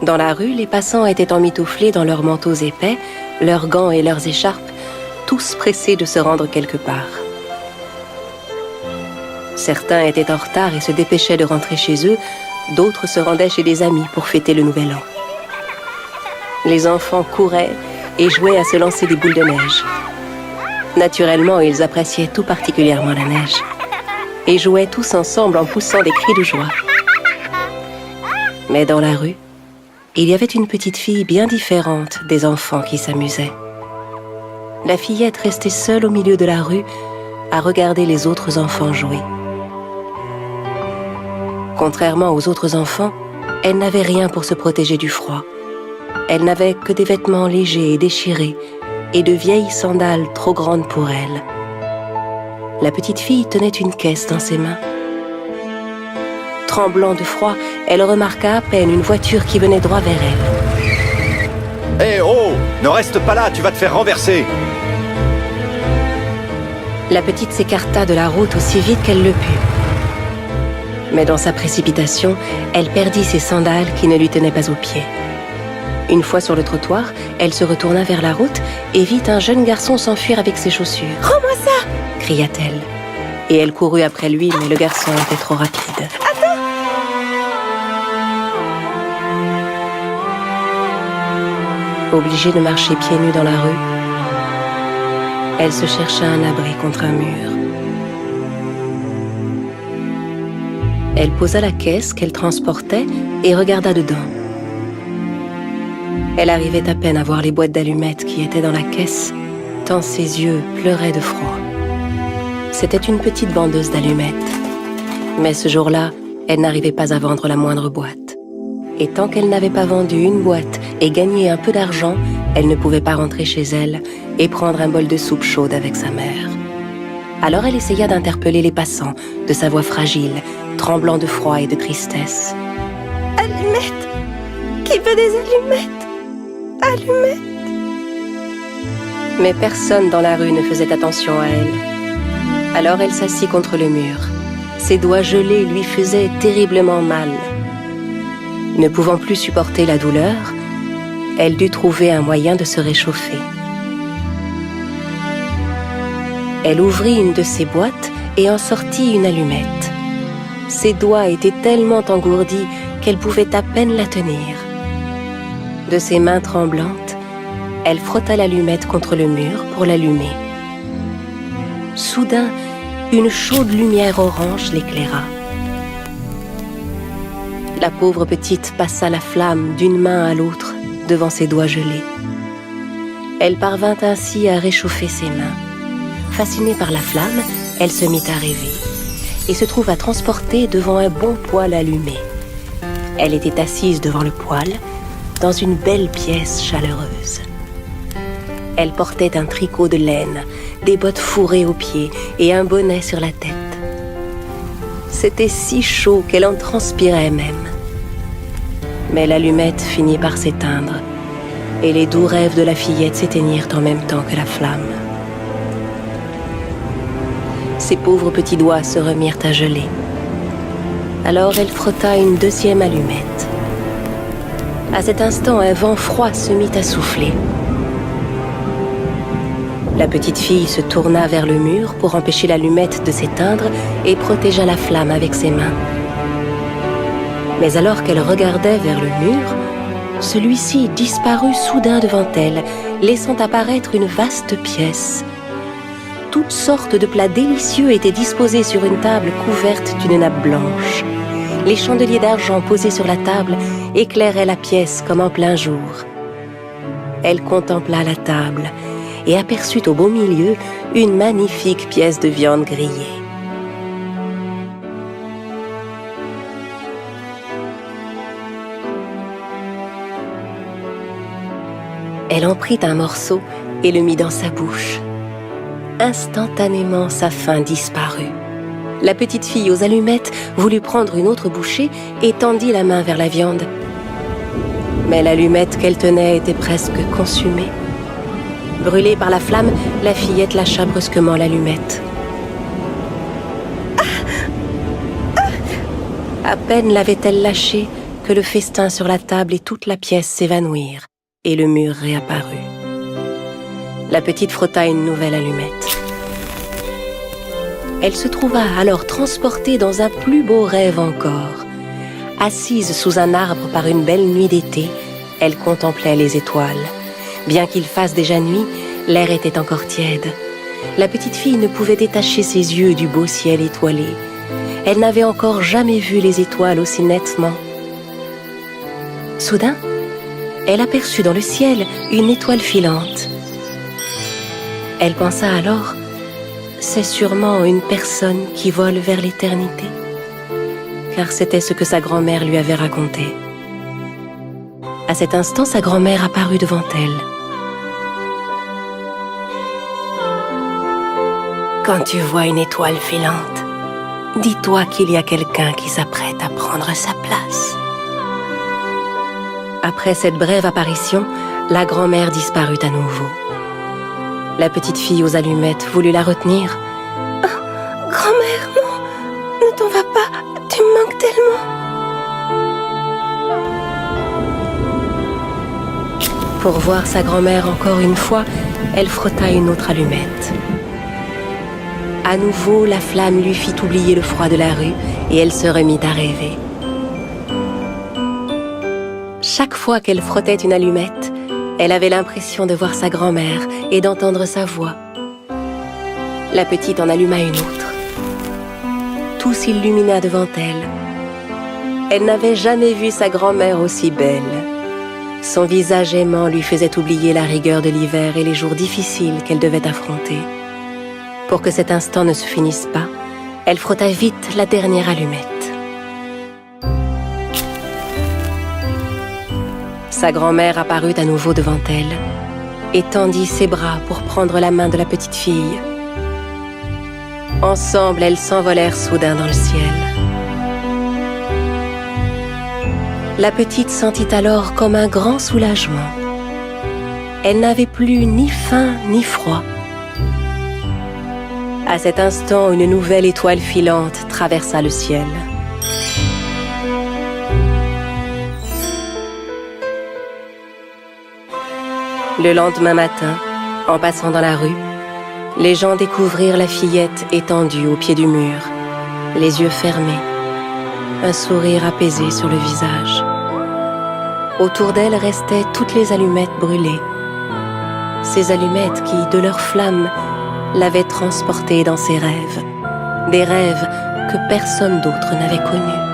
Dans la rue, les passants étaient emmitouflés dans leurs manteaux épais, leurs gants et leurs écharpes, tous pressés de se rendre quelque part. Certains étaient en retard et se dépêchaient de rentrer chez eux, d'autres se rendaient chez des amis pour fêter le nouvel an. Les enfants couraient et jouaient à se lancer des boules de neige. Naturellement, ils appréciaient tout particulièrement la neige et jouaient tous ensemble en poussant des cris de joie. Mais dans la rue, il y avait une petite fille bien différente des enfants qui s'amusaient. La fillette restait seule au milieu de la rue à regarder les autres enfants jouer. Contrairement aux autres enfants, elle n'avait rien pour se protéger du froid. Elle n'avait que des vêtements légers et déchirés et de vieilles sandales trop grandes pour elle. La petite fille tenait une caisse dans ses mains. Tremblant de froid, elle remarqua à peine une voiture qui venait droit vers elle. Hé, oh! Ne reste pas là, tu vas te faire renverser! La petite s'écarta de la route aussi vite qu'elle le put. Mais dans sa précipitation, elle perdit ses sandales qui ne lui tenaient pas aux pieds. Une fois sur le trottoir, elle se retourna vers la route et vit un jeune garçon s'enfuir avec ses chaussures. « Rends-moi ça !» cria-t-elle. Et elle courut après lui, mais le garçon était trop rapide. Attends! Obligée de marcher pieds nus dans la rue, elle se chercha un abri contre un mur. Elle posa la caisse qu'elle transportait et regarda dedans. Elle arrivait à peine à voir les boîtes d'allumettes qui étaient dans la caisse, tant ses yeux pleuraient de froid. C'était une petite vendeuse d'allumettes. Mais ce jour-là, elle n'arrivait pas à vendre la moindre boîte. Et tant qu'elle n'avait pas vendu une boîte et gagné un peu d'argent, elle ne pouvait pas rentrer chez elle et prendre un bol de soupe chaude avec sa mère. Alors elle essaya d'interpeller les passants, de sa voix fragile, tremblant de froid et de tristesse. « Allumettes! Qui veut des allumettes? Allumettes !» Mais personne dans la rue ne faisait attention à elle. Alors elle s'assit contre le mur. Ses doigts gelés lui faisaient terriblement mal. Ne pouvant plus supporter la douleur, elle dut trouver un moyen de se réchauffer. Elle ouvrit une de ses boîtes et en sortit une allumette. Ses doigts étaient tellement engourdis qu'elle pouvait à peine la tenir. De ses mains tremblantes, elle frotta l'allumette contre le mur pour l'allumer. Soudain, une chaude lumière orange l'éclaira. La pauvre petite passa la flamme d'une main à l'autre devant ses doigts gelés. Elle parvint ainsi à réchauffer ses mains. Fascinée par la flamme, elle se mit à rêver et se trouva transportée devant un bon poêle allumé. Elle était assise devant le poêle, dans une belle pièce chaleureuse. Elle portait un tricot de laine, des bottes fourrées aux pieds et un bonnet sur la tête. C'était si chaud qu'elle en transpirait même. Mais l'allumette finit par s'éteindre et les doux rêves de la fillette s'éteignirent en même temps que la flamme. Ses pauvres petits doigts se remirent à geler. Alors elle frotta une deuxième allumette. À cet instant, un vent froid se mit à souffler. La petite fille se tourna vers le mur pour empêcher l'allumette de s'éteindre et protégea la flamme avec ses mains. Mais alors qu'elle regardait vers le mur, celui-ci disparut soudain devant elle, laissant apparaître une vaste pièce. Toutes sortes de plats délicieux étaient disposés sur une table couverte d'une nappe blanche. Les chandeliers d'argent posés sur la table éclairaient la pièce comme en plein jour. Elle contempla la table et aperçut au beau milieu une magnifique pièce de viande grillée. Elle en prit un morceau et le mit dans sa bouche. Instantanément, sa faim disparut. La petite fille aux allumettes voulut prendre une autre bouchée et tendit la main vers la viande. Mais l'allumette qu'elle tenait était presque consumée. Brûlée par la flamme, la fillette lâcha brusquement l'allumette. À peine l'avait-elle lâchée que le festin sur la table et toute la pièce s'évanouirent et le mur réapparut. La petite frotta une nouvelle allumette. Elle se trouva alors transportée dans un plus beau rêve encore. Assise sous un arbre par une belle nuit d'été, elle contemplait les étoiles. Bien qu'il fasse déjà nuit, l'air était encore tiède. La petite fille ne pouvait détacher ses yeux du beau ciel étoilé. Elle n'avait encore jamais vu les étoiles aussi nettement. Soudain, elle aperçut dans le ciel une étoile filante. Elle pensa alors, c'est sûrement une personne qui vole vers l'éternité, car c'était ce que sa grand-mère lui avait raconté. À cet instant, sa grand-mère apparut devant elle. Quand tu vois une étoile filante, dis-toi qu'il y a quelqu'un qui s'apprête à prendre sa place. Après cette brève apparition, la grand-mère disparut à nouveau. La petite fille aux allumettes voulut la retenir. « Oh, grand-mère, non, ne t'en vas pas, tu me manques tellement !» Pour voir sa grand-mère encore une fois, elle frotta une autre allumette. À nouveau, la flamme lui fit oublier le froid de la rue et elle se remit à rêver. Chaque fois qu'elle frottait une allumette, elle avait l'impression de voir sa grand-mère et d'entendre sa voix. La petite en alluma une autre. Tout s'illumina devant elle. Elle n'avait jamais vu sa grand-mère aussi belle. Son visage aimant lui faisait oublier la rigueur de l'hiver et les jours difficiles qu'elle devait affronter. Pour que cet instant ne se finisse pas, elle frotta vite la dernière allumette. Sa grand-mère apparut à nouveau devant elle et tendit ses bras pour prendre la main de la petite fille. Ensemble, elles s'envolèrent soudain dans le ciel. La petite sentit alors comme un grand soulagement. Elle n'avait plus ni faim ni froid. À cet instant, une nouvelle étoile filante traversa le ciel. Le lendemain matin, en passant dans la rue, les gens découvrirent la fillette étendue au pied du mur, les yeux fermés, un sourire apaisé sur le visage. Autour d'elle restaient toutes les allumettes brûlées, ces allumettes qui, de leur flamme, l'avaient transportée dans ses rêves, des rêves que personne d'autre n'avait connus.